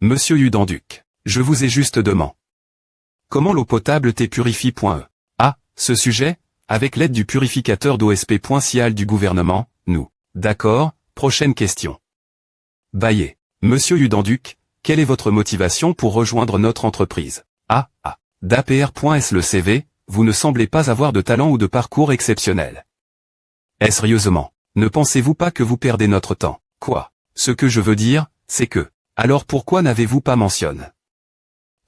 Monsieur Udanduc. Je vous ai juste demandé. Comment l'eau potable t'est purifie.e. Ah, ce sujet, avec l'aide du purificateur d'OSP.cial du gouvernement, nous. D'accord, prochaine question. Baillet. Monsieur Udanduc, quelle est votre motivation pour rejoindre notre entreprise? Ah. d'APR.s le CV, vous ne semblez pas avoir de talent ou de parcours exceptionnel. Sérieusement, ne pensez-vous pas que vous perdez notre temps? Quoi? Ce que je veux dire, c'est que, alors pourquoi n'avez-vous pas mentionné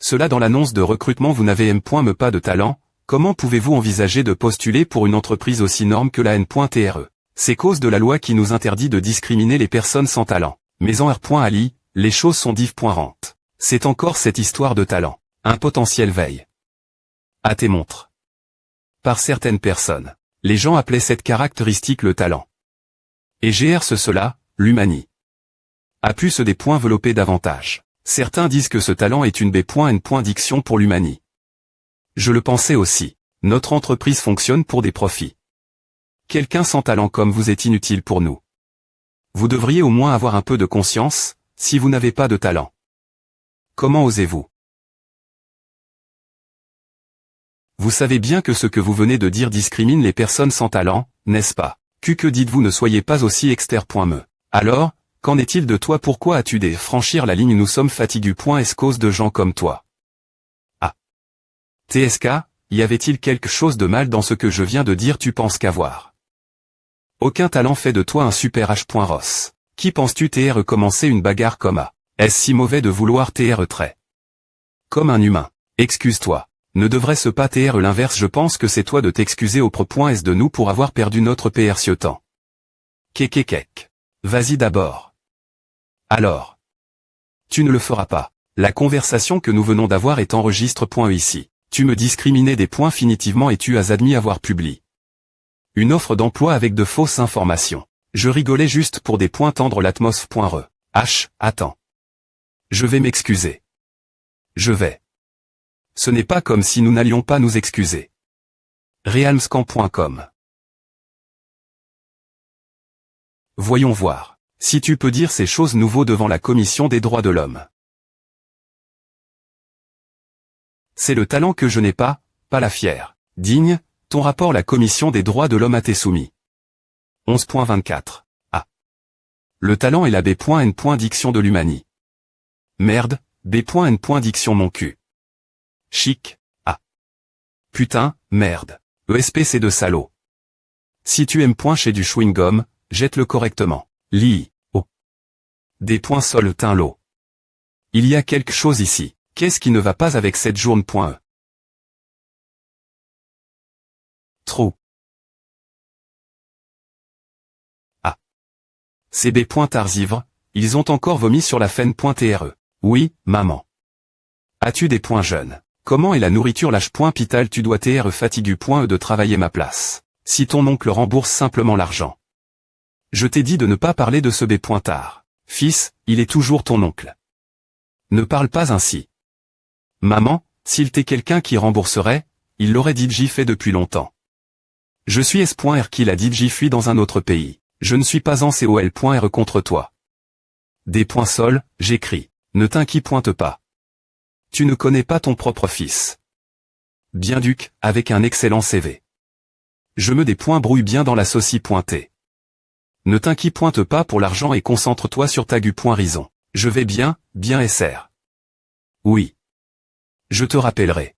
cela dans l'annonce de recrutement? Vous n'avez pas de talent, comment pouvez-vous envisager de postuler pour une entreprise aussi norme que la N.TRE? C'est cause de la loi qui nous interdit de discriminer les personnes sans talent. Mais en R.Ali, les choses sont div.rente. C'est encore cette histoire de talent. Un potentiel veille. À tes montres. Par certaines personnes, les gens appelaient cette caractéristique le talent. Et cela, l'humanie. A pu se développer davantage. Certains disent que ce talent est une B.N. diction pour l'humanie. Je le pensais aussi. Notre entreprise fonctionne pour des profits. Quelqu'un sans talent comme vous est inutile pour nous. Vous devriez au moins avoir un peu de conscience, si vous n'avez pas de talent. Comment osez-vous? Vous savez bien que ce que vous venez de dire discrimine les personnes sans talent, n'est-ce pas? Que dites-vous? Ne soyez pas aussi exter.me. Alors, qu'en est-il de toi? Pourquoi as-tu dû franchir la ligne? Nous sommes fatigués. Est-ce cause de gens comme toi? Ah. TSK, y avait-il quelque chose de mal dans ce que je viens de dire? Tu penses qu'avoir aucun talent fait de toi un super H.Ross. Qui penses-tu commencer une bagarre comme A? Est-ce si mauvais de vouloir trait? Comme un humain. Excuse-toi. Ne devrait-ce pas l'inverse? Je pense que c'est toi de t'excuser au pro.s de nous pour avoir perdu notre précieux temps. Kekekek. Vas-y d'abord. Alors. Tu ne le feras pas. La conversation que nous venons d'avoir est enregistre.e ici. Tu me discriminais des points finitivement et tu as admis avoir publié une offre d'emploi avec de fausses informations. Je rigolais juste pour des points tendre l'atmos.re. Attends. Je vais m'excuser. Je vais. Ce n'est pas comme si nous n'allions pas nous excuser. Realmscan.com. Voyons voir. Si tu peux dire ces choses nouveau devant la Commission des droits de l'homme. C'est le talent que je n'ai pas la fière. Digne, ton rapport la Commission des droits de l'homme a été soumis. 11.24. Ah. Le talent est la B.N. diction de l'humanie. Merde, B.N. diction mon cul. Chic. Ah. Putain, merde. ESPC de salaud. Si tu aimes chez du chewing-gum, jette-le correctement. Lis. Oh. Des points sol teint l'eau. Il y a quelque chose ici. Qu'est-ce qui ne va pas avec cette journée.e? Trou. Ah. C'est des tarzivres, ils ont encore vomi sur la faine.TRE. Oui, maman. As-tu des points jeunes? Comment est la nourriture lâche.pital? Tu dois fatigu.e de travailler ma place. Si ton oncle rembourse simplement l'argent. Je t'ai dit de ne pas parler de ce B.tard. Fils, il est toujours ton oncle. Ne parle pas ainsi. Maman, s'il t'est quelqu'un qui rembourserait, il l'aurait DJ fait depuis longtemps. Je suis S.R qui l'a DJ fui dans un autre pays. Je ne suis pas en COL.R contre toi. Des points sol, j'écris. Ne t'inquiète pas. Tu ne connais pas ton propre fils. Bien duc, avec un excellent CV. Je me des points brouille bien dans la saucie.t. Ne t'inquiète pas pour l'argent et concentre-toi sur ta gu.rison. Je vais bien SR. Oui. Je te rappellerai.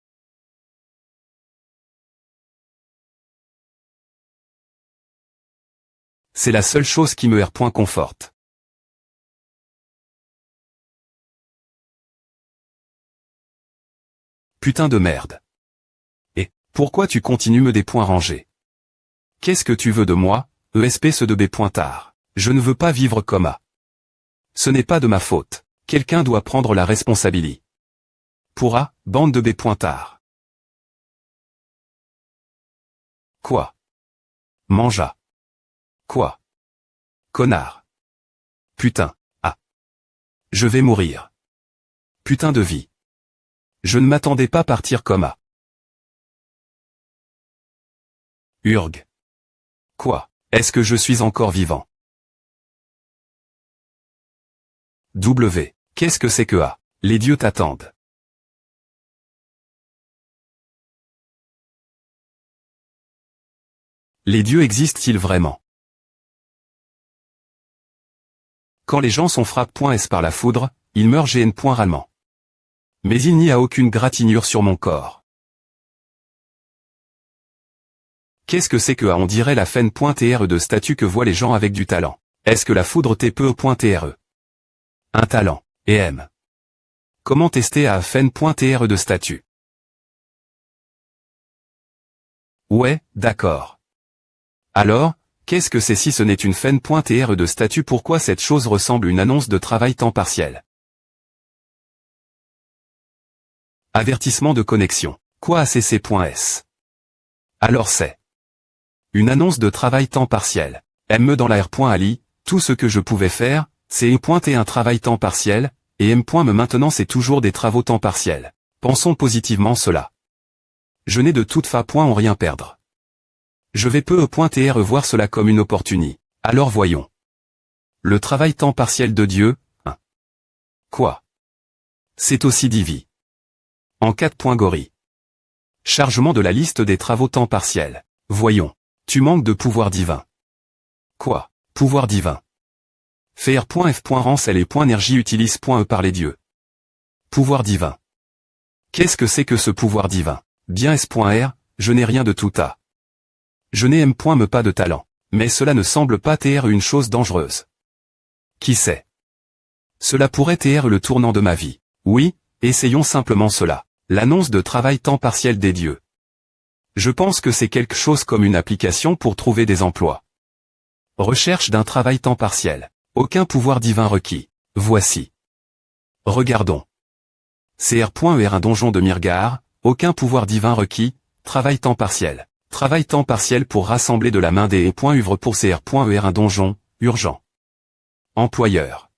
C'est la seule chose qui me conforte. Putain de merde. Et, pourquoi tu continues me des points rangés? Qu'est-ce que tu veux de moi, ESPC de B.tard? Je ne veux pas vivre comme A. Ce n'est pas de ma faute. Quelqu'un doit prendre la responsabilité. Pour A, bande de B.tard. Quoi? Mangea. Quoi? Connard. Putain. Ah. Je vais mourir. Putain de vie. Je ne m'attendais pas partir comme A. Urg. Quoi? Est-ce que je suis encore vivant? W. Qu'est-ce que c'est que A? Les dieux t'attendent. Les dieux existent-ils vraiment? Quand les gens sont frappés par la foudre, ils meurent ralement. Mais il n'y a aucune gratinure sur mon corps. Qu'est-ce que c'est que on dirait la FEN.TRE de statue que voient les gens avec du talent? Est-ce que la foudre TPE.TRE? Un talent. Et M. Comment tester à FEN.TRE de statue? Ouais, d'accord. Alors, qu'est-ce que c'est si ce n'est une FEN.TRE de statut? Pourquoi cette chose ressemble à une annonce de travail temps partiel? Avertissement de connexion. Quoi ACC.S? Alors c'est une annonce de travail temps partiel. M dans la R.Ali, tout ce que je pouvais faire, c'est pointer un travail temps partiel, et M. Me maintenant c'est toujours des travaux temps partiel. Pensons positivement cela. Je n'ai de toute façon rien perdre. Je vais peu.TR voir cela comme une opportunité. Alors voyons. Le travail temps partiel de Dieu, hein. Quoi? C'est aussi divi. En 4. Gori. Chargement de la liste des travaux temps partiel. Voyons. Tu manques de pouvoir divin. Quoi? Pouvoir divin. Faire.f.rancel et .energie utilise.e par les dieux. Pouvoir divin. Qu'est-ce que c'est que ce pouvoir divin? Bien S.R, je n'ai rien de tout à. Je n'ai me pas de talent. Mais cela ne semble pas être une chose dangereuse. Qui sait? Cela pourrait être le tournant de ma vie. Oui, essayons simplement cela. L'annonce de travail temps partiel des dieux. Je pense que c'est quelque chose comme une application pour trouver des emplois. Recherche d'un travail temps partiel. Aucun pouvoir divin requis. Voici. Regardons. CR.ER un donjon de Mirgar, aucun pouvoir divin requis, travail temps partiel. Travail temps partiel pour rassembler de la main des uvre pour CR.ER un donjon, urgent. Employeur.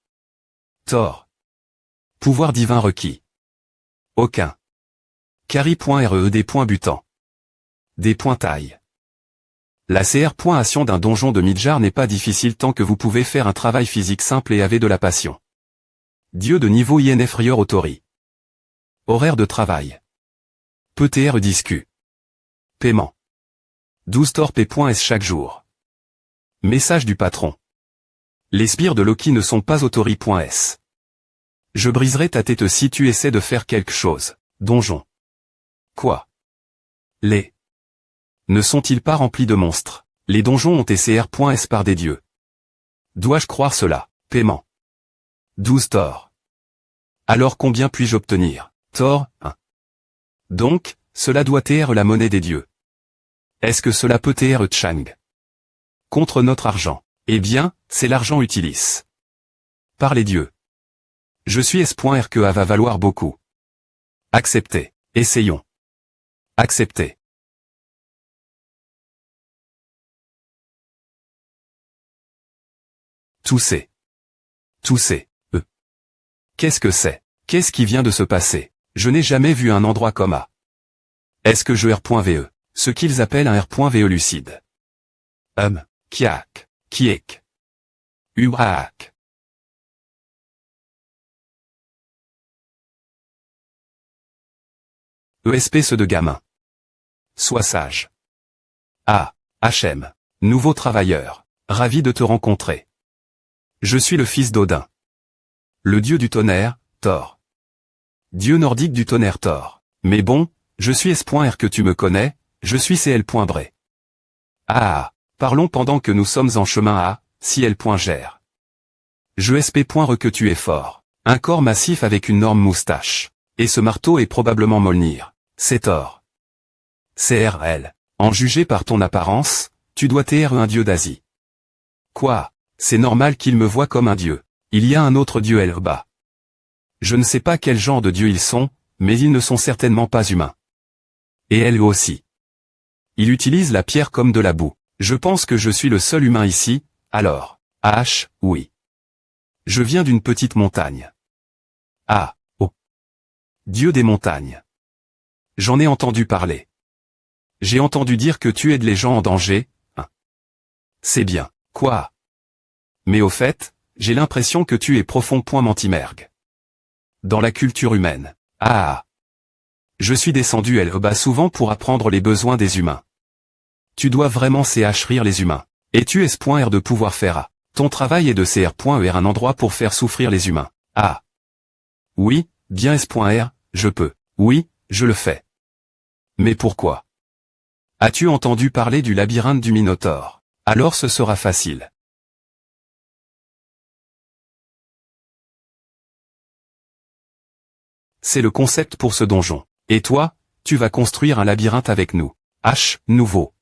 Thor. Pouvoir divin requis. Aucun. Carry.RED.butant. Des taille. La CR.ation d'un donjon de Midjar n'est pas difficile tant que vous pouvez faire un travail physique simple et avez de la passion. Dieu de niveau INF Rior Autori. Horaire de travail. PTR discu. Paiement. 12 torp.s chaque jour. Message du patron. Les spires de Loki ne sont pas autori.s. Je briserai ta tête si tu essaies de faire quelque chose. Donjon. Quoi? Les ne sont-ils pas remplis de monstres? Les donjons ont TCR.S par des dieux. Dois-je croire cela? Paiement. 12 Thor. Alors combien puis-je obtenir? Thor, 1. Donc, cela doit être la monnaie des dieux. Est-ce que cela peut être Chang? Contre notre argent. Eh bien, c'est l'argent utilis. Par les dieux. Je suis S.R que A va valoir beaucoup. Acceptez. Essayons. Acceptez. Tousser. Tousser. Qu'est-ce que c'est? Qu'est-ce qui vient de se passer? Je n'ai jamais vu un endroit comme A. Est-ce que je R.VE? Ce qu'ils appellent un R.VE lucide. Kiak. Kiek. Ubraak. ESP ce de gamin. Sois sage. Ah, HM. Nouveau travailleur. Ravi de te rencontrer. Je suis le fils d'Odin. Le dieu du tonnerre, Thor. Dieu nordique du tonnerre Thor. Mais bon, je suis S.R que tu me connais, je suis CL.Bray. Ah, parlons pendant que nous sommes en chemin à CL.Gère. Je SP.Re que tu es fort. Un corps massif avec une énorme moustache. Et ce marteau est probablement Molnir. C'est Thor. CRL. En juger par ton apparence, tu dois être un dieu d'Asie. Quoi? C'est normal qu'il me voie comme un dieu. Il y a un autre dieu Elba. Je ne sais pas quel genre de dieu ils sont, mais ils ne sont certainement pas humains. Et elle aussi. Il utilise la pierre comme de la boue. Je pense que je suis le seul humain ici, alors. H, oui. Je viens d'une petite montagne. Ah, oh. Dieu des montagnes. J'en ai entendu parler. J'ai entendu dire que tu aides les gens en danger, hein. C'est bien. Quoi? Mais au fait, j'ai l'impression que tu es profond. Mantimergue. dans la culture humaine. Ah. Je suis descendu bas souvent pour apprendre les besoins des humains. Tu dois vraiment rire les humains. Et tu es.r de pouvoir faire A. Ton travail est de cr.er un endroit pour faire souffrir les humains. Ah. Oui, bien s.r, je peux. Oui, je le fais. Mais pourquoi? As-tu entendu parler du labyrinthe du Minotaure? Alors ce sera facile. C'est le concept pour ce donjon. Et toi, tu vas construire un labyrinthe avec nous. Nouveau.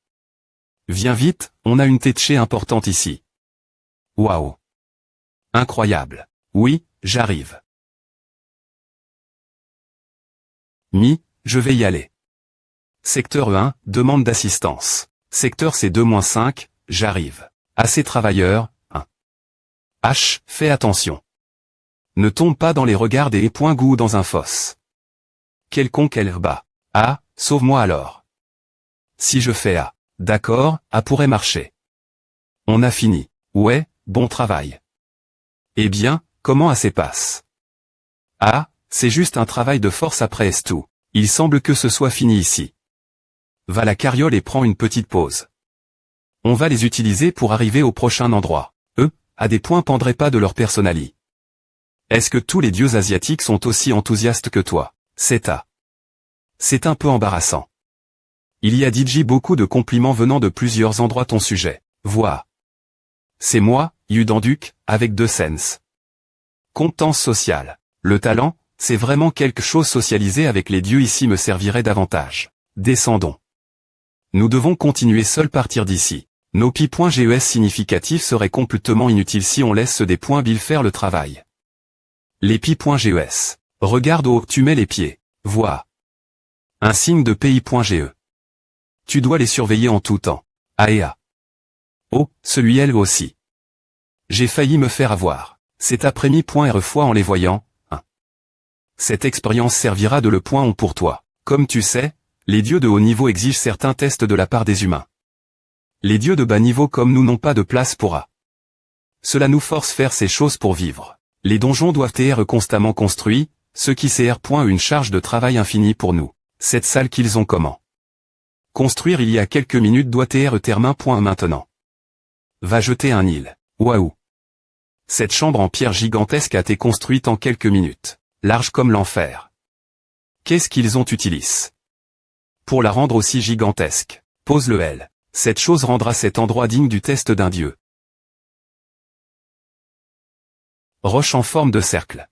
Viens vite, on a une tétché importante ici. Waouh. Incroyable. Oui, j'arrive. Je vais y aller. Secteur E1, demande d'assistance. Secteur C2-5, j'arrive. Assez travailleurs, 1. Fais attention. Ne tombe pas dans les regards des goût dans un fosse. Quelconque bas. Ah, sauve-moi alors. Si je fais A. D'accord, A pourrait marcher. On a fini. Ouais, bon travail. Eh bien, comment A se passe? Ah, c'est juste un travail de force après tout. Il semble que ce soit fini ici. Va la carriole et prends une petite pause. On va les utiliser pour arriver au prochain endroit. Eux, à des points pendraient pas de leur personnalité. Est-ce que tous les dieux asiatiques sont aussi enthousiastes que toi? C'est A. C'est un peu embarrassant. Il y a DJ beaucoup de compliments venant de plusieurs endroits ton sujet. Vois. C'est moi, Yudanduc, avec 2 sens. Compétence sociale. Le talent, c'est vraiment quelque chose socialisé avec les dieux ici me servirait davantage. Descendons. Nous devons continuer seuls partir d'ici. Nos pi.ges significatifs seraient complètement inutiles si on laisse des points billes faire le travail. Les pi.ges. Regarde où tu mets les pieds. Vois. Un signe de pi.ge. Tu dois les surveiller en tout temps. A et A. Oh, celui-là aussi. J'ai failli me faire avoir. Cet après-midi.re fois en les voyant. Cette expérience servira de le point on pour toi. Comme tu sais, les dieux de haut niveau exigent certains tests de la part des humains. Les dieux de bas niveau comme nous n'ont pas de place pour A. Cela nous force faire ces choses pour vivre. Les donjons doivent être constamment construits, ce qui sert une charge de travail infinie pour nous. Cette salle qu'ils ont comment construire il y a quelques minutes doit être termin. Maintenant. Va jeter un île. Waouh. Cette chambre en pierre gigantesque a été construite en quelques minutes. Large comme l'enfer. Qu'est-ce qu'ils ont utilisé pour la rendre aussi gigantesque? Pose le L. Cette chose rendra cet endroit digne du test d'un dieu. Roche en forme de cercle.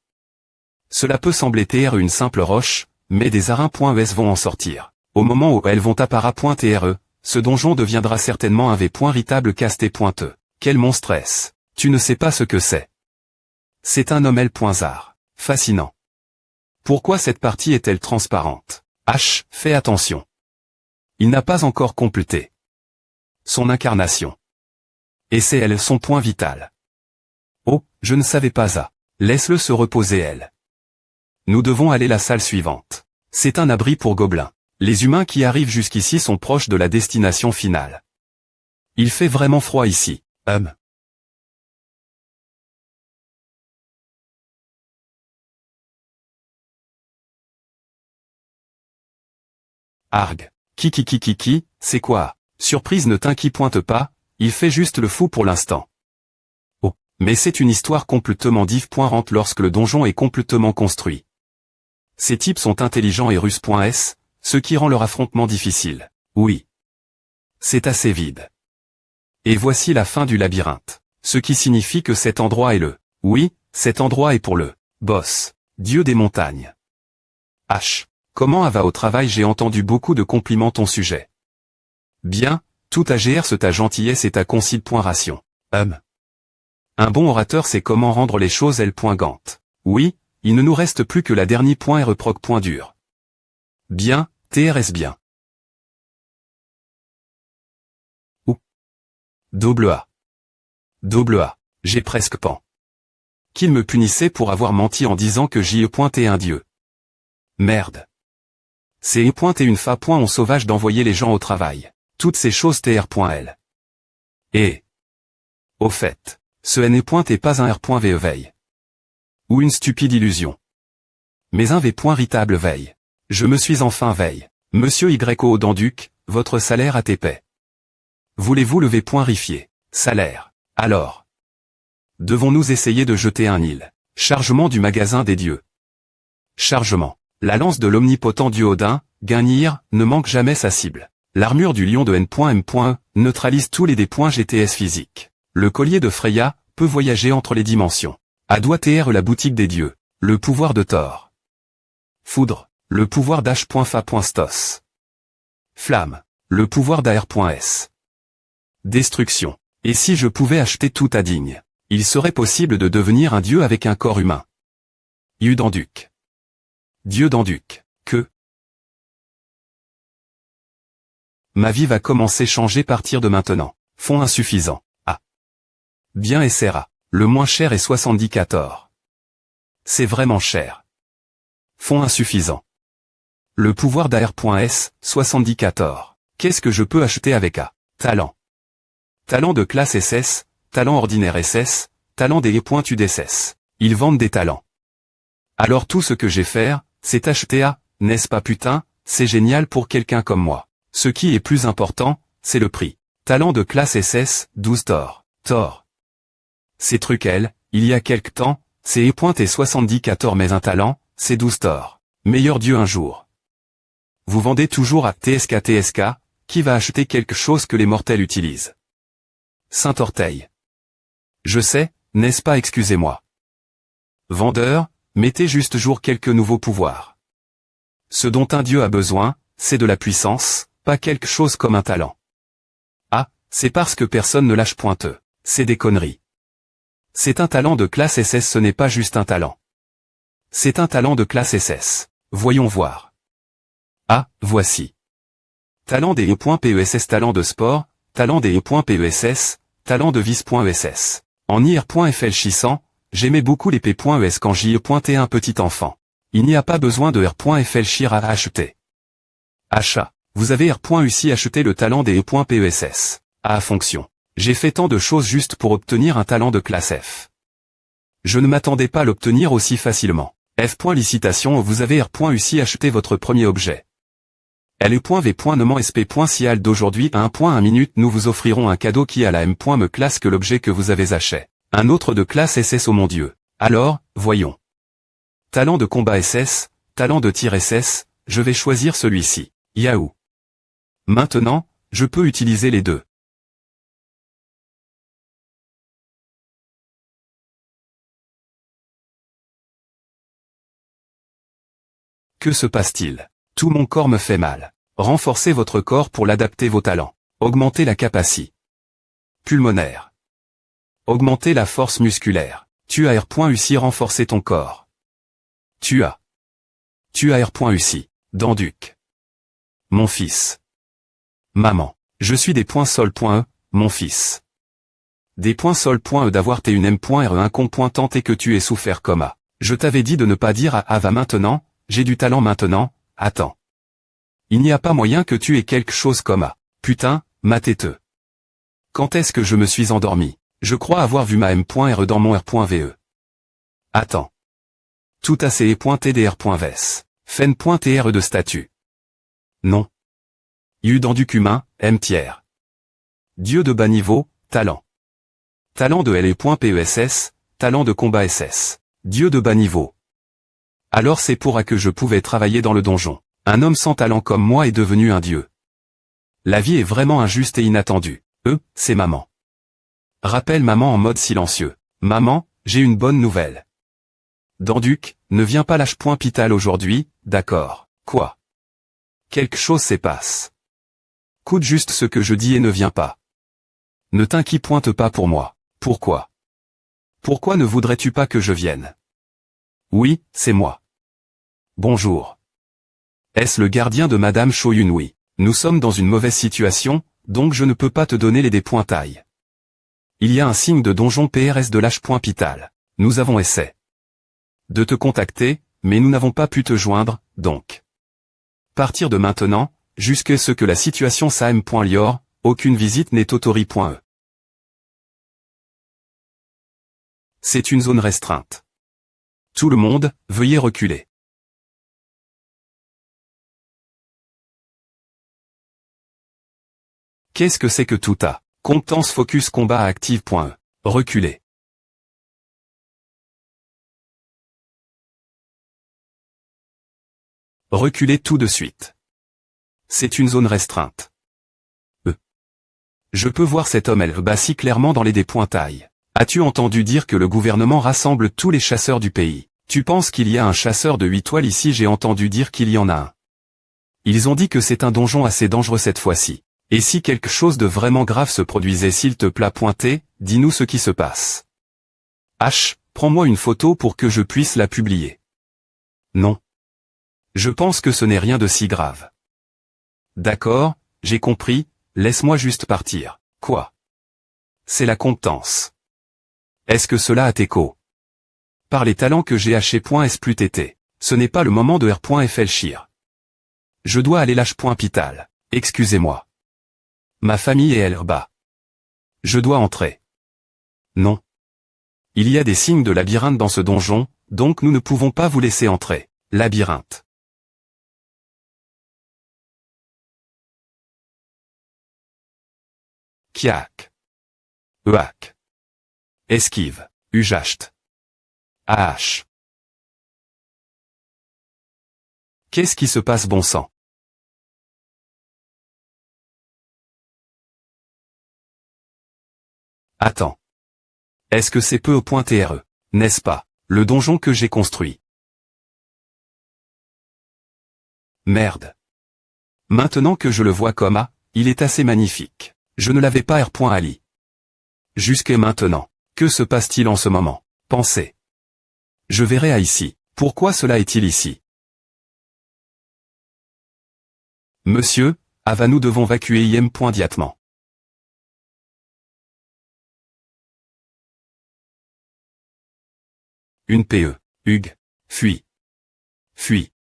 Cela peut sembler être une simple roche, mais des arins.es vont en sortir. Au moment où elles vont appara.tre, ce donjon deviendra certainement un V.ritable casté.e. Quel monstre est-ce? Tu ne sais pas ce que c'est. C'est un homme L.zar. Fascinant. Pourquoi cette partie est-elle transparente? Fais attention. Il n'a pas encore complété son incarnation. Et c'est elle son point vital. Oh, je ne savais pas ça. Laisse-le se reposer elle. Nous devons aller à la salle suivante. C'est un abri pour gobelins. Les humains qui arrivent jusqu'ici sont proches de la destination finale. Il fait vraiment froid ici. Arg. Kiki, c'est quoi? Surprise ne t'inquiète pas, il fait juste le fou pour l'instant. Oh, mais c'est une histoire complètement diff.rente lorsque le donjon est complètement construit. Ces types sont intelligents et russes.s, ce qui rend leur affrontement difficile. Oui. C'est assez vide. Et voici la fin du labyrinthe. Ce qui signifie que cet endroit est le... Oui, cet endroit est pour le... boss. Dieu des montagnes. Comment va au travail? J'ai entendu beaucoup de compliments ton sujet. Bien, tout AGR ta gentillesse et ta concile.ration. Un bon orateur sait comment rendre les choses L.gante. Oui, il ne nous reste plus que la dernière.reproc.dur. Bien, TRS bien. Ou. Double A. J'ai presque pan. Qu'il me punissait pour avoir menti en disant que j'y ai pointé un dieu. Merde. C'est une fa. On sauvage d'envoyer les gens au travail. Toutes ces choses tr.l. Et. Au fait, ce n est pas un r.ve veille. Ou une stupide illusion. Mais un V.ritable veille. Je me suis enfin veille. Monsieur YO Danduc, votre salaire a épais. Voulez-vous le V.rifier? Salaire. Alors. Devons-nous essayer de jeter un île? Chargement du magasin des dieux. Chargement. La lance de l'omnipotent dieu Odin, Gungnir, ne manque jamais sa cible. L'armure du lion de N.M. neutralise tous les D.GTS physiques. Le collier de Freya peut voyager entre les dimensions. Adoiter la boutique des dieux. Le pouvoir de Thor. Foudre. Le pouvoir d'H.Fa.Stos. Flamme. Le pouvoir d'Air.S. Destruction. Et si je pouvais acheter tout à Digne, il serait possible de devenir un dieu avec un corps humain. Danduc. Dieu Danduc. Que ma vie va commencer changer partir de maintenant. Fonds insuffisant. Ah. Bien essaiera. Le moins cher est 74. C'est vraiment cher. Fonds insuffisant. Le pouvoir d'Air.S, 74. Qu'est-ce que je peux acheter avec A? Talent. Talent de classe SS, talent ordinaire SS, talent des E.UDSS. Ils vendent des talents. Alors tout ce que j'ai faire, c'est acheter A, n'est-ce pas putain, c'est génial pour quelqu'un comme moi. Ce qui est plus important, c'est le prix. Talent de classe SS, 12 Thor. Thor. C'est Truquel, il y a quelque temps, c'est E.74 mais un talent, c'est 12 Thor. Meilleur dieu un jour. Vous vendez toujours à TSK, qui va acheter quelque chose que les mortels utilisent. Saint-Orteil. Je sais, n'est-ce pas excusez-moi. Vendeur, mettez juste jour quelques nouveaux pouvoirs. Ce dont un dieu a besoin, c'est de la puissance, pas quelque chose comme un talent. Ah, c'est parce que personne ne lâche pointeux. C'est des conneries. C'est un talent de classe SS, ce n'est pas juste un talent. C'est un talent de classe SS. Voyons voir. Ah, voici. Talent des E.PESS, talent de sport, talent des E.PESS, talent de vis.ESS. En IR.FL600, j'aimais beaucoup les P.ES quand j'y ai un petit enfant. Il n'y a pas besoin de R.FL à acheter. Achat. Vous avez R.UCI acheté le talent des E.PESS. À fonction. J'ai fait tant de choses juste pour obtenir un talent de classe F. Je ne m'attendais pas à l'obtenir aussi facilement. F.licitation, vous avez R.UCI acheté votre premier objet. L.V.Neumann.SP.Cial d'aujourd'hui à 1 minute nous vous offrirons un cadeau qui a la M.me classe que l'objet que vous avez acheté. Un autre de classe SS, oh mon Dieu. Alors, voyons. Talent de combat SS, talent de tir SS, je vais choisir celui-ci. Yahoo. Maintenant, je peux utiliser les deux. Que se passe-t-il? Tout mon corps me fait mal. Renforcez votre corps pour l'adapter vos talents. Augmentez la capacité pulmonaire. Augmentez la force musculaire. Tu as R.UCI, renforcer ton corps. Tu as R.UCI. Danduc. Mon fils. Maman. Je suis des .sol.e, mon fils. Des .sol.e d'avoir T une M.RE1 con. Et que tu aies souffert comme A. Je t'avais dit de ne pas dire à va maintenant, j'ai du talent maintenant, attends. Il n'y a pas moyen que tu aies quelque chose comme A. Putain, ma têteux. Quand est-ce que je me suis endormi? Je crois avoir vu ma M.RE dans mon R.VE. Attends. Tout à c'est .TDR.VS. Fen.TRE de statut. Non. Danduc humain, M tiers. Dieu de bas niveau, talent. Talent de LE.PESS, talent de combat SS. Dieu de bas niveau. Alors c'est pour A que je pouvais travailler dans le donjon. Un homme sans talent comme moi est devenu un dieu. La vie est vraiment injuste et inattendue. C'est maman. Rappelle maman en mode silencieux. Maman, j'ai une bonne nouvelle. Danduc, ne viens pas l'H.Pital aujourd'hui, d'accord. Quoi? Quelque chose se passe. Coûte juste ce que je dis et ne viens pas. Ne t'inquiète pas pour moi. Pourquoi? Pourquoi ne voudrais-tu pas que je vienne? Oui, c'est moi. Bonjour. Est-ce le gardien de Madame Shoyun? Oui. Nous sommes dans une mauvaise situation, donc je ne peux pas te donner les dépointailles. Il y a un signe de donjon PRS de l'H.Pital. Nous avons essayé de te contacter, mais nous n'avons pas pu te joindre, donc. Partir de maintenant, jusqu'à ce que la situation s'aime.lior, aucune visite n'est autorisée. C'est une zone restreinte. Tout le monde, veuillez reculer. Qu'est-ce que c'est que tout a? Comptance focus combat active.e. Reculer. Reculer tout de suite. C'est une zone restreinte. Je peux voir cet homme Elba si clairement dans les dépointailles. As-tu entendu dire que le gouvernement rassemble tous les chasseurs du pays? Tu penses qu'il y a un chasseur de 8 toiles ici? J'ai entendu dire qu'il y en a un. Ils ont dit que c'est un donjon assez dangereux cette fois-ci. Et si quelque chose de vraiment grave se produisait, s'il te plaît pointer, dis-nous ce qui se passe. H, prends-moi une photo pour que je puisse la publier. Non. Je pense que ce n'est rien de si grave. D'accord, j'ai compris, laisse-moi juste partir. Quoi? C'est la comptance. Est-ce que cela a écho? Par les talents que j'ai H.S+TT. Ce n'est pas le moment de R.Felchir. Je dois aller Pital. Excusez-moi. Ma famille est Elba. Je dois entrer. Non. Il y a des signes de labyrinthe dans ce donjon, donc nous ne pouvons pas vous laisser entrer. Labyrinthe. Kiak. Eak. Esquive. Ujacht. Ah. Qu'est-ce qui se passe, bon sang? Attends. Est-ce que c'est peu au point TRE, n'est-ce pas, le donjon que j'ai construit? Merde. Maintenant que je le vois comme A, il est assez magnifique. Je ne l'avais pas R.Ali. Jusqu'à maintenant. Que se passe-t-il en ce moment? Pensez. Je verrai à ici. Pourquoi cela est-il ici? Monsieur, nous devons évacuer immédiatement. Une PE. Hugues. Fuis. Fuis.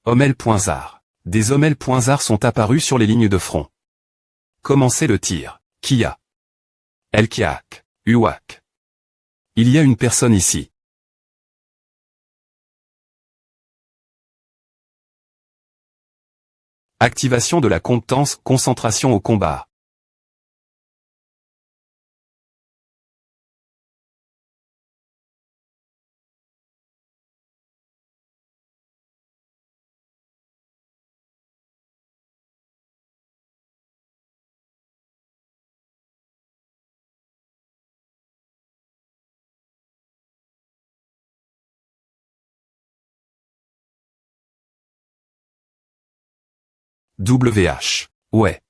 Hommel.zar. Des Hommel.zar sont apparus sur les lignes de front. Commencez le tir. Qui a? Elkiak. Uwak. Il y a une personne ici. Activation de la comptance, concentration au combat. WH. Ouais.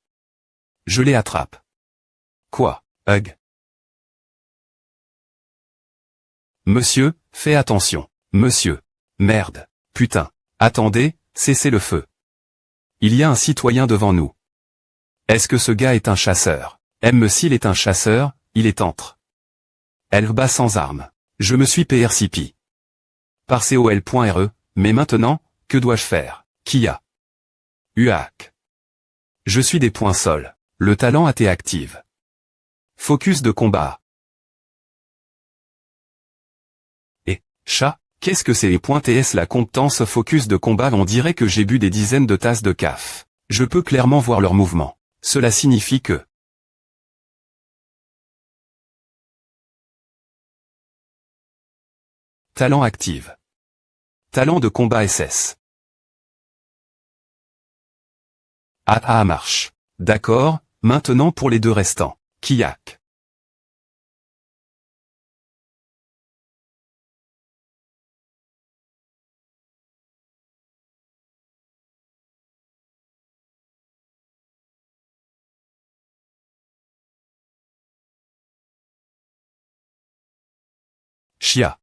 Je les attrape. Quoi, Hug? Monsieur, fais attention. Monsieur. Merde. Putain. Attendez, cessez le feu. Il y a un citoyen devant nous. Est-ce que ce gars est un chasseur? S'il est un chasseur, il est entre. Elba sans armes. Je me suis PRCP. Par COL.RE, mais maintenant, que dois-je faire? Qui a? UAC. Je suis des points sol. Le talent AT active. Focus de combat. Et, chat, qu'est-ce que c'est les points TS? La comptance focus de combat? On dirait que j'ai bu des dizaines de tasses de caf. Je peux clairement voir leur mouvement. Cela signifie que... Talent active. Talent de combat SS. Marche. D'accord, maintenant pour les deux restants. Kiak. Chia.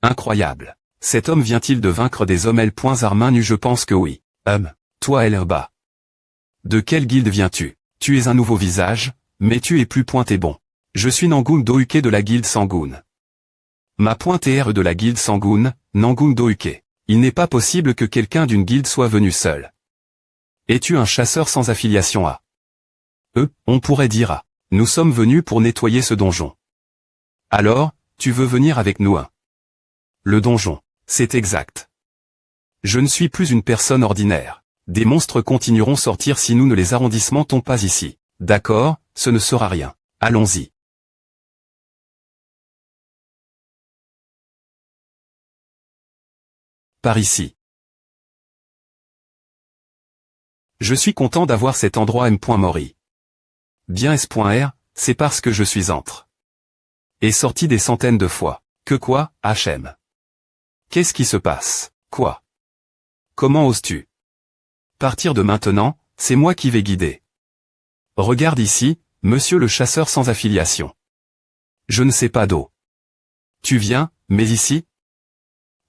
Incroyable. Cet homme vient-il de vaincre des hommes L.ar main nue? Je pense que oui. Toi Elba. De quelle guilde viens-tu? Tu es un nouveau visage, mais tu es plus pointé bon. Je suis Nangun Dohuke de la guilde Sangun. Ma pointe est R de la guilde Sangun, Nangun Dohuke. Il n'est pas possible que quelqu'un d'une guilde soit venu seul. Es-tu un chasseur sans affiliation à? On pourrait dire à. Nous sommes venus pour nettoyer ce donjon. Alors, tu veux venir avec nous, hein? Le donjon, c'est exact. Je ne suis plus une personne ordinaire. Des monstres continueront sortir si nous ne les arrondissementons pas ici. D'accord, ce ne sera rien. Allons-y. Par ici. Je suis content d'avoir cet endroit M.Mori. Bien S.R, c'est parce que je suis entre. Et sorti des centaines de fois. Que quoi, HM? Qu'est-ce qui se passe? Quoi? Comment oses-tu? Partir de maintenant, c'est moi qui vais guider. Regarde ici, monsieur le chasseur sans affiliation. Je ne sais pas d'eau. Tu viens, mais ici?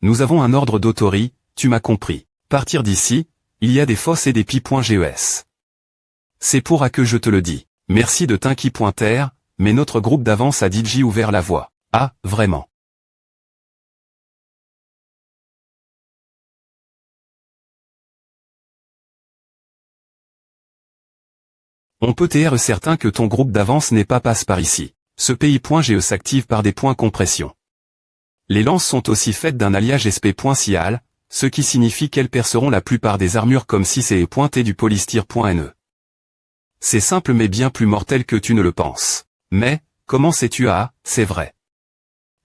Nous avons un ordre d'autori, tu m'as compris. Partir d'ici, il y a des fosses et des pi.ges. C'est pour que je te le dis. Merci de Tinky.ter, mais notre groupe d'avance a DJ ouvert la voie. Ah, vraiment. On peut être certain que ton groupe d'avance n'est pas passe par ici. Ce pays.ge s'active par des points compression. Les lances sont aussi faites d'un alliage sp.cial, ce qui signifie qu'elles perceront la plupart des armures comme si c'est pointé du polystyrene. C'est simple mais bien plus mortel que tu ne le penses. Mais, comment sais-tu? Ah, c'est vrai.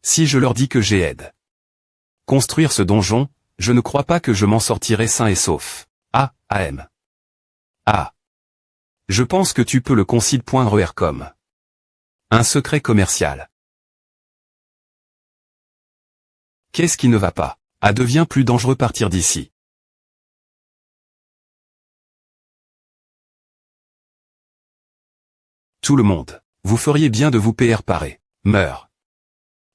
Si je leur dis que j'aide construire ce donjon, je ne crois pas que je m'en sortirai sain et sauf. Ah, AM. Ah. Je pense que tu peux le considérer comme un secret commercial. Qu'est-ce qui ne va pas? Ah, devient plus dangereux partir d'ici. Tout le monde. Vous feriez bien de vous parer. Meurs.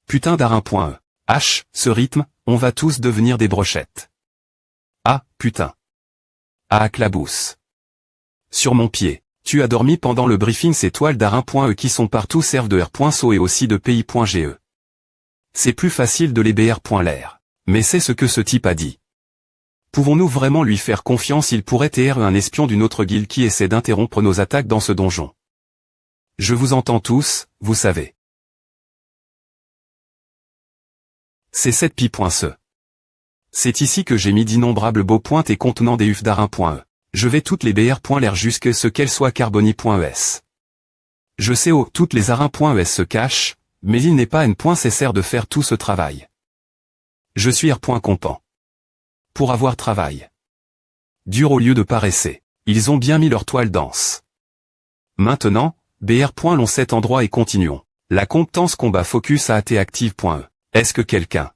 Putain d'Arin.e. H, ce rythme, on va tous devenir des brochettes. Ah, putain. Ah, clabousse. Sur mon pied. Tu as dormi pendant le briefing. Ces toiles d'Arin.e qui sont partout servent de R.so et aussi de pays.ge. C'est plus facile de les BR.l'air. Mais c'est ce que ce type a dit. Pouvons-nous vraiment lui faire confiance? Il pourrait être un espion d'une autre guilde qui essaie d'interrompre nos attaques dans ce donjon. Je vous entends tous, vous savez. C'est cette pi.ce. C'est ici que j'ai mis d'innombrables beaux pointes et contenant des ufs d'Arin.e. Je vais toutes les BR.l'air jusque ce qu'elles soient carboni.es. Je sais où toutes les Arin.es se cachent, mais il n'est pas nécessaire de faire tout ce travail. Je suis R.compan. Pour avoir travail dur au lieu de paresser. Ils ont bien mis leur toile dense. Maintenant, BR. Cet endroit et continuons. La compétence combat focus a été active.e. Est-ce que quelqu'un?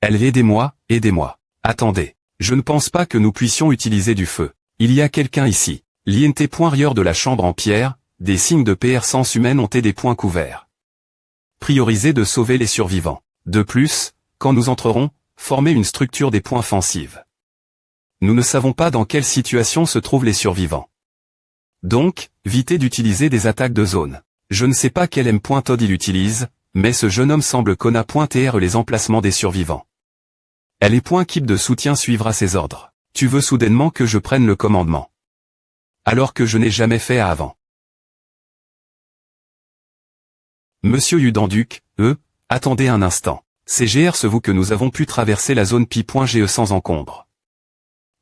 Aidez-moi, aidez-moi. Attendez. Je ne pense pas que nous puissions utiliser du feu. Il y a quelqu'un ici. L'INT. De la chambre en pierre, des signes de PR sens humaine ont été des points couverts. Prioriser de sauver les survivants. De plus, quand nous entrerons, former une structure des points offensives. Nous ne savons pas dans quelle situation se trouvent les survivants. Donc, évitez d'utiliser des attaques de zone. Je ne sais pas quel M.Todd il utilise, mais ce jeune homme semble connaître les emplacements des survivants. Elle est .keep de soutien suivra ses ordres. Tu veux soudainement que je prenne le commandement. Alors que je n'ai jamais fait avant. Monsieur Udanduc, attendez un instant. CGR-vous que nous avons pu traverser la zone pi.ge sans encombre.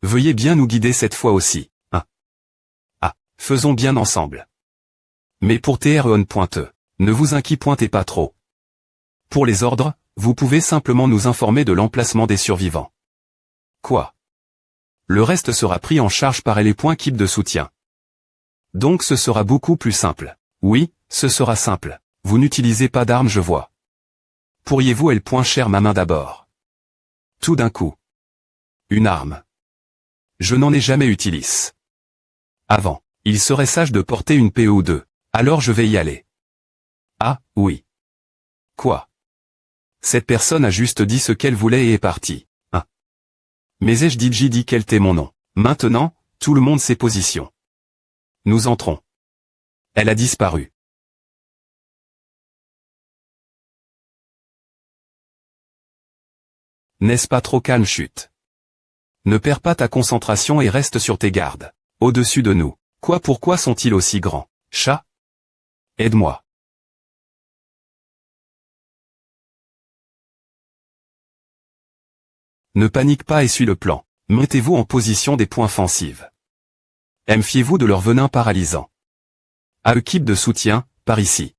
Veuillez bien nous guider cette fois aussi, hein. Ah, faisons bien ensemble. Mais pour TREON.e, ne vous inquiétez pas trop. Pour les ordres, vous pouvez simplement nous informer de l'emplacement des survivants. Quoi? Le reste sera pris en charge par les points keep de soutien. Donc ce sera beaucoup plus simple. Oui, ce sera simple. Vous n'utilisez pas d'armes, je vois. Pourriez-vous cher ma main d'abord? Tout d'un coup. Une arme. Je n'en ai jamais utilisé. Avant, il serait sage de porter une PE ou deux. Alors je vais y aller. Ah, oui. Quoi? Cette personne a juste dit ce qu'elle voulait et est partie. Hein? Mais ai-je dit qu'elle était mon nom? Maintenant, tout le monde ses positions. Nous entrons. Elle a disparu. N'est-ce pas trop calme? Chut. Ne perds pas ta concentration et reste sur tes gardes. Au-dessus de nous. Quoi? Pourquoi sont-ils aussi grands? Chat? Aide-moi. Ne panique pas et suis le plan. Mettez-vous en position des points offensives. Méfiez-vous de leur venin paralysant. À équipe de soutien, par ici.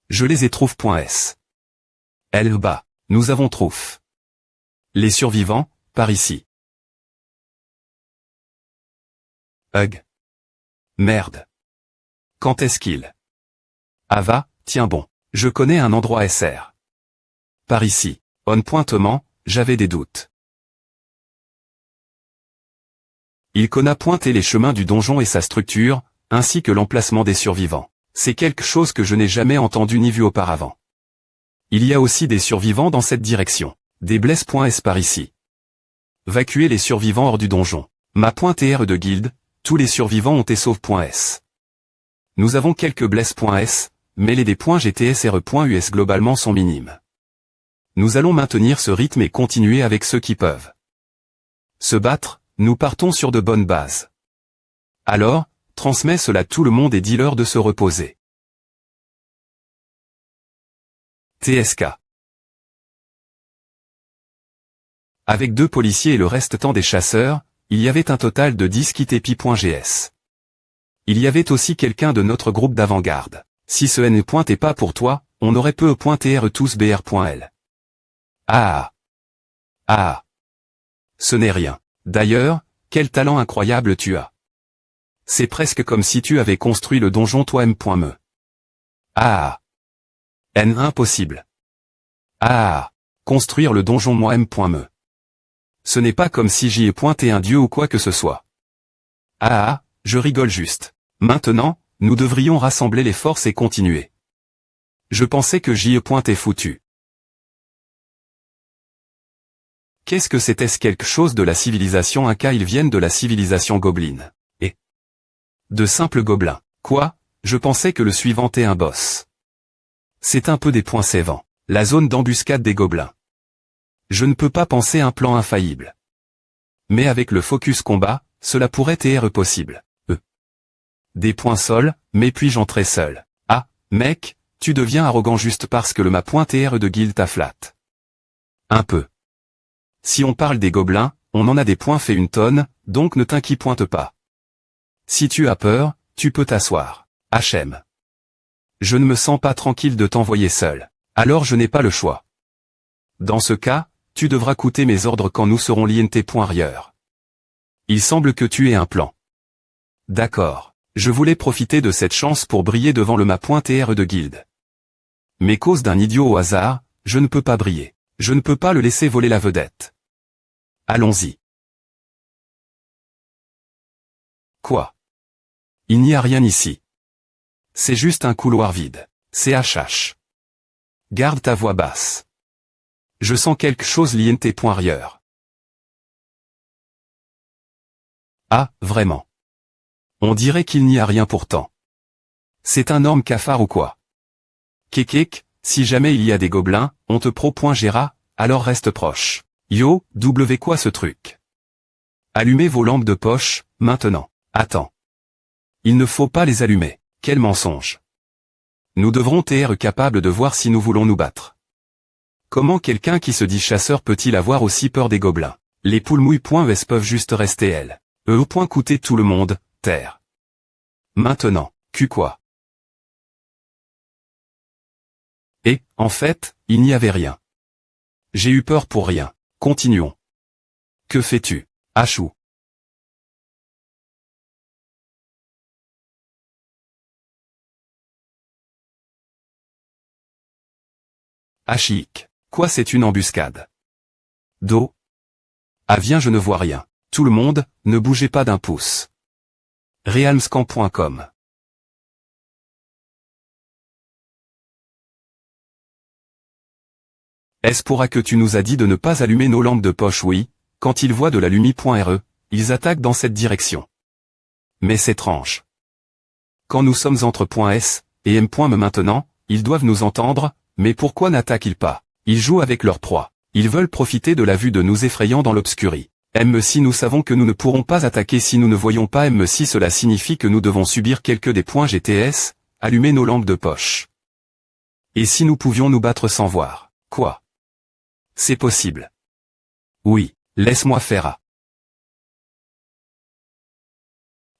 Je les ai trouve.s. Elle bas. Nous avons trouve. Les survivants, par ici. Hug. Merde. Quand est-ce qu'il... Ah va, tiens bon. Je connais un endroit SR. Par ici. On pointement, j'avais des doutes. Il connaît pointer les chemins du donjon et sa structure, ainsi que l'emplacement des survivants. C'est quelque chose que je n'ai jamais entendu ni vu auparavant. Il y a aussi des survivants dans cette direction. Des blesses.s par ici. Vacuer les survivants hors du donjon. Ma.tr de guilde, tous les survivants ont été sauve.s. Nous avons quelques blesses.s, mais les dés.gtsr.us globalement sont minimes. Nous allons maintenir ce rythme et continuer avec ceux qui peuvent se battre, nous partons sur de bonnes bases. Alors, transmets cela à tout le monde et dis-leur de se reposer. TSK. Avec 2 policiers et le reste temps des chasseurs, il y avait un total de 10 kitepi.gs. Il y avait aussi quelqu'un de notre groupe d'avant-garde. Si ce N n'est pas pour toi, on aurait peu .tr tous br.l. Ah. Ah. Ce n'est rien. D'ailleurs, quel talent incroyable tu as. C'est presque comme si tu avais construit le donjon toi-même. Ah. N impossible. Ah. Construire le donjon moi-même. Ce n'est pas comme si j'y ai pointé un dieu ou quoi que ce soit. Ah, je rigole juste. Maintenant, nous devrions rassembler les forces et continuer. Je pensais que j'y ai pointé foutu. Qu'est-ce que c'était-ce quelque chose de la civilisation Inca? Ils viennent de la civilisation gobeline. Et de simples gobelins. Quoi? Je pensais que le suivant était un boss. C'est un peu des points sévants. La zone d'embuscade des gobelins. Je ne peux pas penser un plan infaillible. Mais avec le focus combat, cela pourrait être possible. Des points sol, mais puis j'entrais seul. Ah, mec, tu deviens arrogant juste parce que le ma.tr de guild t'afflatte. Un peu. Si on parle des gobelins, on en a des points fait une tonne, donc ne t'inquiète pas. Si tu as peur, tu peux t'asseoir. HM. Je ne me sens pas tranquille de t'envoyer seul. Alors je n'ai pas le choix. Dans ce cas, tu devras écouter mes ordres quand nous serons l'INT.rieur. Il semble que tu aies un plan. D'accord. Je voulais profiter de cette chance pour briller devant le ma.tr de guild. Mais cause d'un idiot au hasard, je ne peux pas briller. Je ne peux pas le laisser voler la vedette. Allons-y. Quoi? Il n'y a rien ici. C'est juste un couloir vide. CHH. Garde ta voix basse. Je sens quelque chose l'INT.rieur. Ah, vraiment. On dirait qu'il n'y a rien pourtant. C'est un orme cafard ou quoi? Kékék, si jamais il y a des gobelins, on te pro.gera, alors reste proche. Yo, quoi ce truc? Allumez vos lampes de poche, maintenant. Attends. Il ne faut pas les allumer. Quel mensonge. Nous devrons être capables de voir si nous voulons nous battre. Comment quelqu'un qui se dit chasseur peut-il avoir aussi peur des gobelins? Les poules-mouilles.es peuvent juste rester elles. Coûter tout le monde, terre. Maintenant, quoi? Et, en fait, il n'y avait rien. J'ai eu peur pour rien. Continuons. Que fais-tu? Achou. Achik. Quoi c'est une embuscade? Do. Ah viens je ne vois rien. Tout le monde, ne bougez pas d'un pouce. Realmscan.com. Est-ce pourra que tu nous as dit de ne pas allumer nos lampes de poche? Oui, quand ils voient de la lumi.re, ils attaquent dans cette direction. Mais c'est étrange. Quand nous sommes entre .s et m.me maintenant, ils doivent nous entendre, mais pourquoi n'attaquent-ils pas? Ils jouent avec leur proie. Ils veulent profiter de la vue de nous effrayant dans l'obscurie. Si nous savons que nous ne pourrons pas attaquer si nous ne voyons pas si cela signifie que nous devons subir quelques des points GTS, allumer nos lampes de poche. Et si nous pouvions nous battre sans voir, quoi? C'est possible. Oui, laisse-moi faire.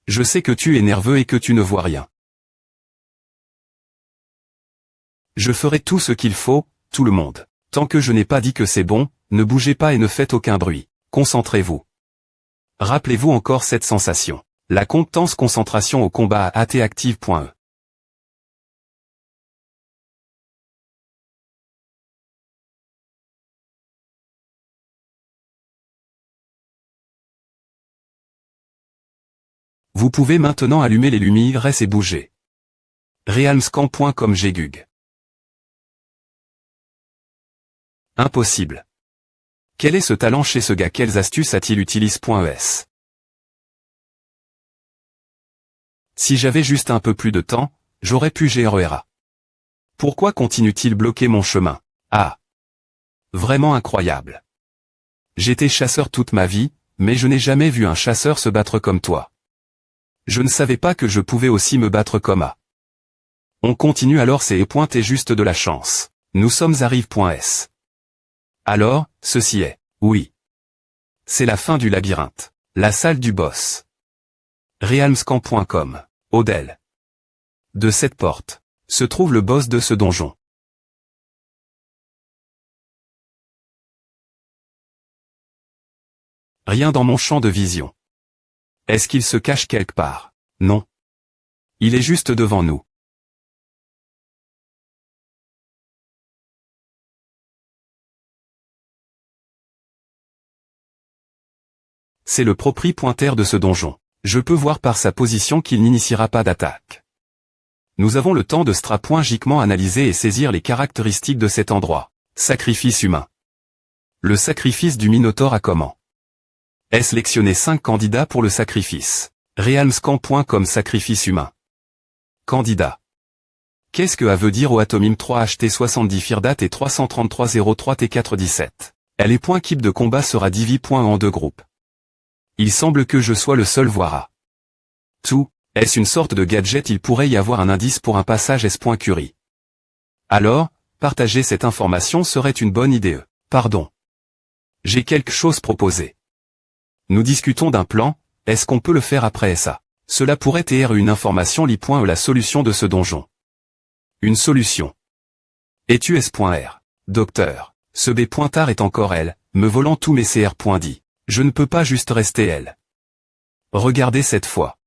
Je sais que tu es nerveux et que tu ne vois rien. Je ferai tout ce qu'il faut, tout le monde. Tant que je n'ai pas dit que c'est bon, ne bougez pas et ne faites aucun bruit. Concentrez-vous. Rappelez-vous encore cette sensation. La constante concentration au combat à atactive.e. Vous pouvez maintenant allumer les lumières et bouger. Realmscan.com Gégug. Impossible. Quel est ce talent chez ce gars? Quelles astuces a-t-il utilise.es? Si j'avais juste un peu plus de temps, j'aurais pu GRERA. Pourquoi continue-t-il bloquer mon chemin? Ah! Vraiment incroyable. J'étais chasseur toute ma vie, mais je n'ai jamais vu un chasseur se battre comme toi. Je ne savais pas que je pouvais aussi me battre comme A. On continue alors, c'est pointé juste de la chance. Nous sommes à Rive.s. Alors, ceci est, oui. C'est la fin du labyrinthe. La salle du boss. Realmscan.com. Odell. De cette porte, se trouve le boss de ce donjon. Rien dans mon champ de vision. Est-ce qu'il se cache quelque part? Non. Il est juste devant nous. C'est le propriétaire de ce donjon. Je peux voir par sa position qu'il n'initiera pas d'attaque. Nous avons le temps de stratégiquement analyser et saisir les caractéristiques de cet endroit. Sacrifice humain. Le sacrifice du Minotaure a comment? Est sélectionné 5 candidats pour le sacrifice. Realmscan.com Sacrifice humain. Candidat. Qu'est-ce que A veut dire au Atomim 3 HT 70 Firdat et 333 03 T4 17? Elle est point type de combat sera divi en 2 groupes. Il semble que je sois le seul voir A. Tout, est-ce une sorte de gadget? Il pourrait y avoir un indice pour un passage S.Curie. Alors, partager cette information serait une bonne idée. Pardon. J'ai quelque chose proposé. Nous discutons d'un plan, est-ce qu'on peut le faire après ça? Cela pourrait être une information la solution de ce donjon. Une solution. Es-tu S.R. Docteur, ce B.tard est encore elle, me volant tous mes CR.dit. Je ne peux pas juste rester elle. Regardez cette fois.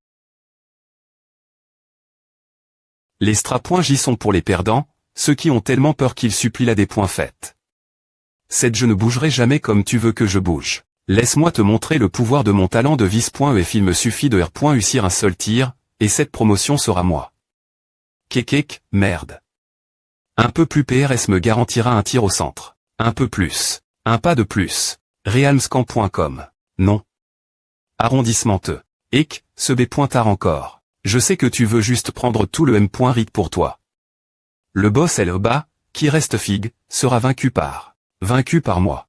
Les J sont pour les perdants, ceux qui ont tellement peur qu'ils supplient la des points faits. Je ne bougerai jamais comme tu veux que je bouge. Laisse-moi te montrer le pouvoir de mon talent de vis.ef. Il me suffit de réussir un seul tir, et cette promotion sera moi. Kekek, merde. Un peu plus PRS me garantira un tir au centre. Un peu plus. Un pas de plus. Realmscan.com. Non. Arrondissement Te. Ce B.tard encore. Je sais que tu veux juste prendre tout le M.Rit pour toi. Le boss est le bas, qui reste Fig, sera vaincu par moi.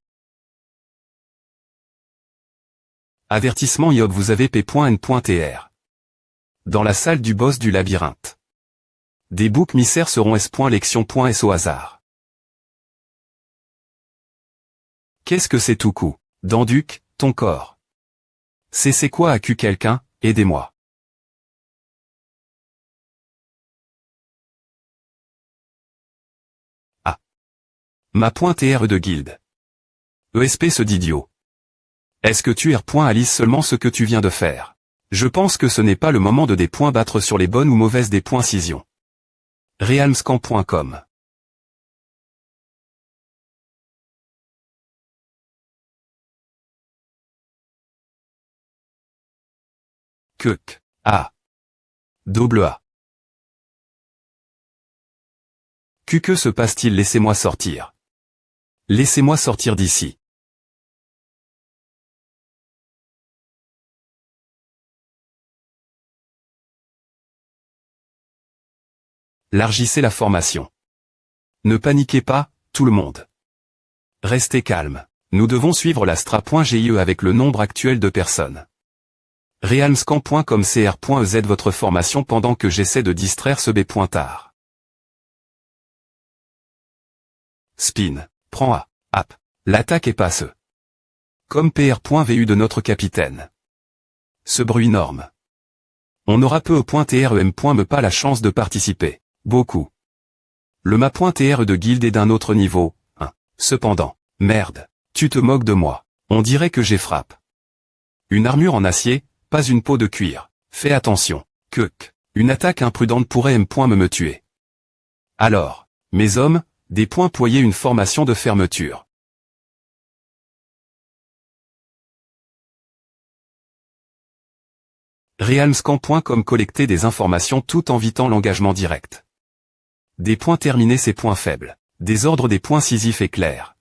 Avertissement Yob, vous avez P.N.Tr. Dans la salle du boss du labyrinthe. Des boucs misères seront S.Lection.S au hasard. Qu'est-ce que c'est tout coup? Danduc, ton corps. C'est quoi AQ quelqu'un, aidez-moi. Ah. Ma .TRE de guilde. ESP ce d'idiot. Est-ce que tu Alice seulement ce que tu viens de faire? Je pense que ce n'est pas le moment de battre sur les bonnes ou mauvaises cisions. Realmscan.com. Kuk. A. Double A. Que se passe-t-il? Laissez-moi sortir. Laissez-moi sortir d'ici. Largissez la formation. Ne paniquez pas, tout le monde. Restez calme. Nous devons suivre la stra.GIE avec le nombre actuel de personnes. Realmscan.com cr.ez votre formation pendant que j'essaie de distraire ce b.tard. Spin. Prends A. App. L'attaque est passe. Comme pr.vu de notre capitaine. Ce bruit norme. On aura peu au.trem.me pas la chance de participer. Beaucoup. Le ma.tre de guilde est d'un autre niveau. Cependant. Merde. Tu te moques de moi. On dirait que j'ai frappe. Une armure en acier, pas une peau de cuir. Fais attention. Une attaque imprudente pourrait me tuer. Alors, mes hommes, des points poyer une formation de fermeture. Realmscan.com collecter des informations tout en évitant l'engagement direct. Des points terminés ses points faibles. Désordre des points Sisyphe et clair.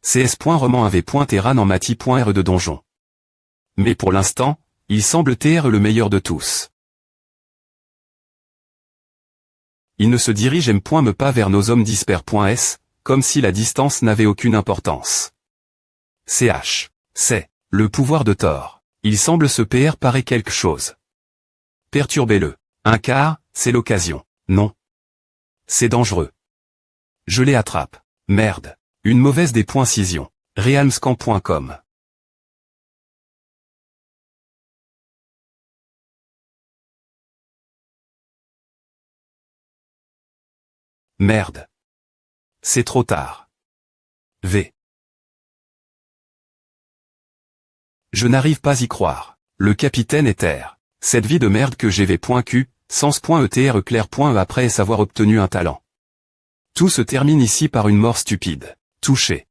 cs.roman1v.terran en mati.re de donjon. Mais pour l'instant, il semble TR le meilleur de tous. Il ne se dirige me pas vers nos hommes disper.s, comme si la distance n'avait aucune importance. CH. C'est le pouvoir de Thor. Il semble se parer quelque chose. Perturbez-le. Un quart, c'est l'occasion. Non. C'est dangereux. Je les attrape. Merde. Une mauvaise des points scission. Realmscan.com. Merde. C'est trop tard. V. Je n'arrive pas y croire. Le capitaine est terre. Cette vie de merde que j'ai v.q, sens.etre clair.e après avoir obtenu un talent. Tout se termine ici par une mort stupide. Touché.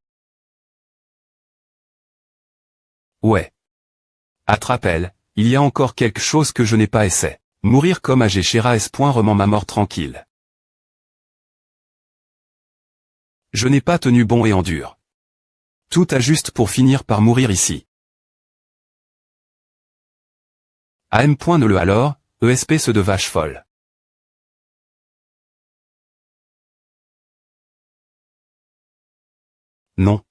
Ouais. Attrape-elle, il y a encore quelque chose que je n'ai pas essayé. Mourir comme AG Shera S.roman ma mort tranquille. Je n'ai pas tenu bon et endure. Tout a juste pour finir par mourir ici. AM. Ne le alors, ESP se de vache folle. Non.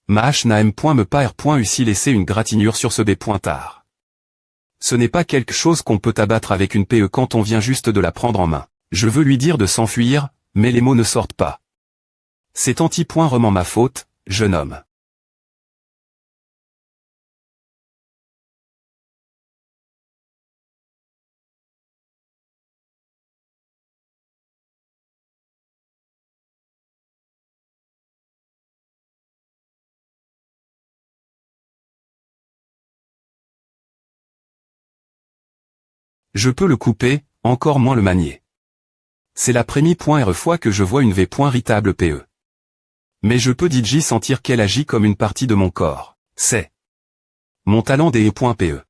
Ma hache n'a me pas R. Ussi laisser une gratinure sur ce b.tard. Ce n'est pas quelque chose qu'on peut abattre avec une PE quand on vient juste de la prendre en main. Je veux lui dire de s'enfuir, mais les mots ne sortent pas. C'est anti-roman ma faute, jeune homme. Je peux le couper, encore moins le manier. C'est la première fois que je vois une V.ritable PE. Mais je peux DJ sentir qu'elle agit comme une partie de mon corps. C'est mon talent des E.PE.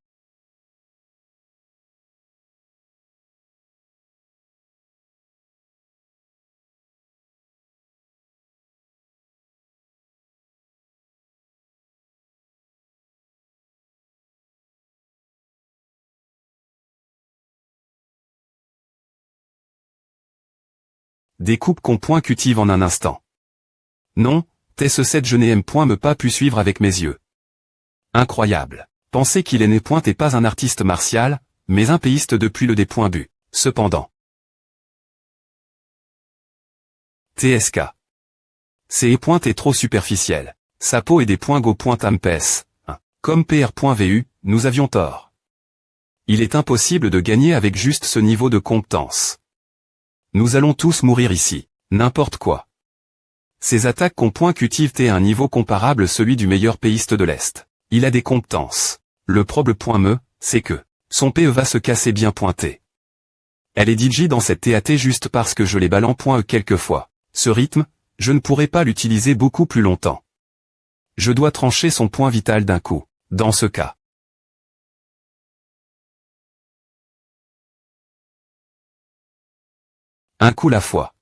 Découpe qu'on cultive en un instant. Non, TS7 je n'ai me pas pu suivre avec mes yeux. Incroyable. Pensez qu'il est né et pas un artiste martial, mais un péiste depuis le D.bu. Cependant. TSK. Ces est trop superficiel. Sa peau est des go.ampes. Comme pr.vu, nous avions tort. Il est impossible de gagner avec juste ce niveau de compétence. Nous allons tous mourir ici. N'importe quoi. Ces attaques cultivent à un niveau comparable celui du meilleur péiste de l'Est. Il a des compétences. Le problème, c'est que son PE va se casser bien pointé. Elle est DJ dans cette TAT juste parce que je les balle en .e quelquefois. Ce rythme, je ne pourrai pas l'utiliser beaucoup plus longtemps. Je dois trancher son point vital d'un coup. Dans ce cas. Un coup la fois.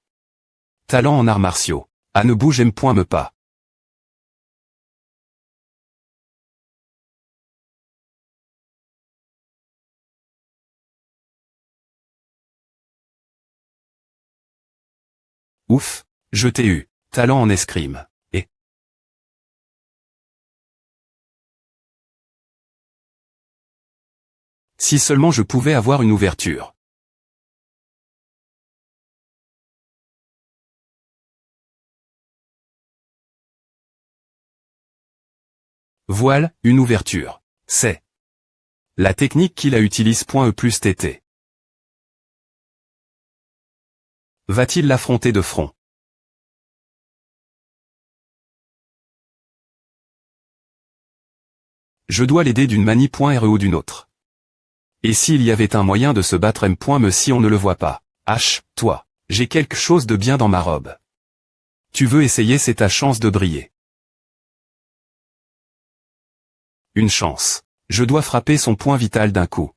Talent en arts martiaux. À ne bouge me pas. Ouf, je t'ai eu. Talent en escrime. Et Si seulement je pouvais avoir une ouverture. Voile, une ouverture. C'est la technique qu'il a utilise. E plus TT. Va-t-il l'affronter de front? Je dois l'aider d'une manie. RE ou d'une autre. Et s'il y avait un moyen de se battre M. si on ne le voit pas? H, toi. J'ai quelque chose de bien dans ma robe. Tu veux essayer? C'est ta chance de briller. Une chance. Je dois frapper son point vital d'un coup.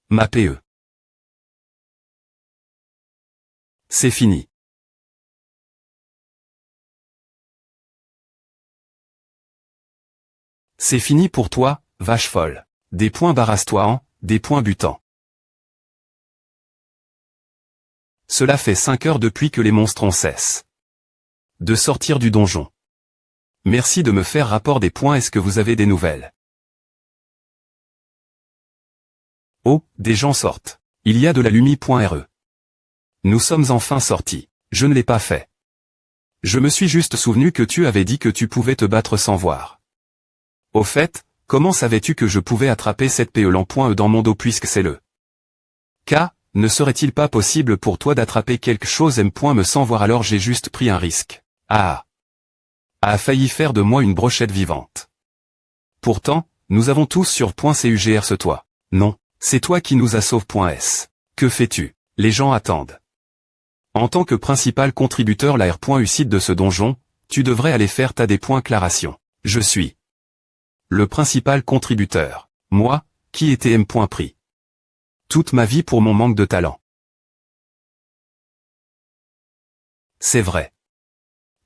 Ma PE. C'est fini. C'est fini pour toi, vache folle. Des points barrasse-toi en, des points butants. Cela fait 5 heures depuis que les monstres ont cessé de sortir du donjon. Merci de me faire rapport des points. Est-ce que vous avez des nouvelles? Oh, des gens sortent. Il y a de la lumie.re. Nous sommes enfin sortis. Je ne l'ai pas fait. Je me suis juste souvenu que tu avais dit que tu pouvais te battre sans voir. Au fait, comment savais-tu que je pouvais attraper cette PE dans mon dos puisque c'est le cas? Ne serait-il pas possible pour toi d'attraper quelque chose me sans voir? Alors j'ai juste pris un risque. Ah! A failli faire de moi une brochette vivante. Pourtant, nous avons tous sur .cugr ce toi. Non, c'est toi qui nous as sauvé.s. Que fais-tu? Les gens attendent. En tant que principal contributeur l'AR.UCID de ce donjon, tu devrais aller faire ta déclaration. Je suis le principal contributeur. Moi, qui était M.pris toute ma vie pour mon manque de talent. C'est vrai.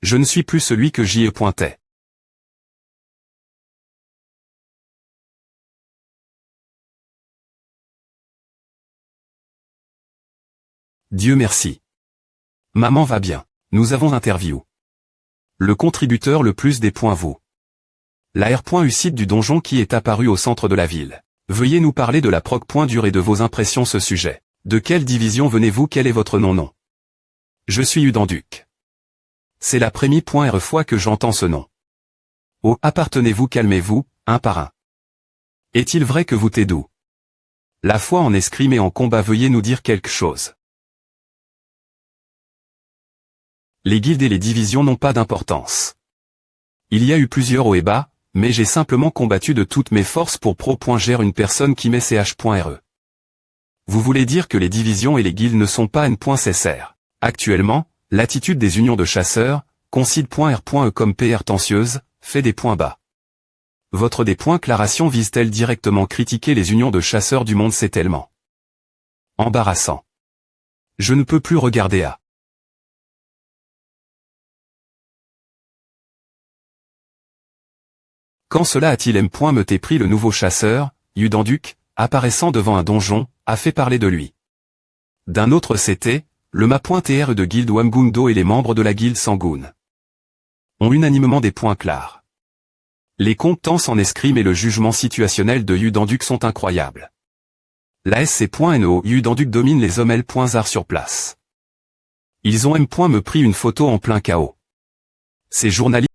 Je ne suis plus celui que j'y pointais. Dieu merci. Maman va bien. Nous avons interview. Le contributeur le plus des points vous. L'AR.UCID du donjon qui est apparu au centre de la ville. Veuillez nous parler de la proc. Dur et de vos impressions ce sujet. De quelle division venez-vous? Quel est votre nom? Non. Je suis Udanduc. C'est la première fois que j'entends ce nom. Oh, appartenez-vous? Calmez-vous, un par un. Est-il vrai que vous t'aidez? La foi en escrime et en combat. Veuillez nous dire quelque chose. Les guildes et les divisions n'ont pas d'importance. Il y a eu plusieurs hauts et bas, mais j'ai simplement combattu de toutes mes forces pour pro.gère une personne qui met ch.re. Vous voulez dire que les divisions et les guildes ne sont pas n.cr. Actuellement, l'attitude des unions de chasseurs, concide.r.e comme PR tentieuse, fait des points bas. Votre déclaration vise-t-elle directement critiquer les unions de chasseurs du monde? C'est tellement embarrassant. Je ne peux plus regarder à. Quand cela a-t-il me t'ai pris? Le nouveau chasseur, Udanduc, apparaissant devant un donjon, a fait parler de lui. D'un autre c'était, le ma.tr de guilde Wamgundo et les membres de la guilde Sangoon ont unanimement des points clairs. Les compétences en escrime et le jugement situationnel de Udanduc sont incroyables. La SC.no Udanduc domine les hommes L.art sur place. Ils ont me pris une photo en plein chaos. Ces journalistes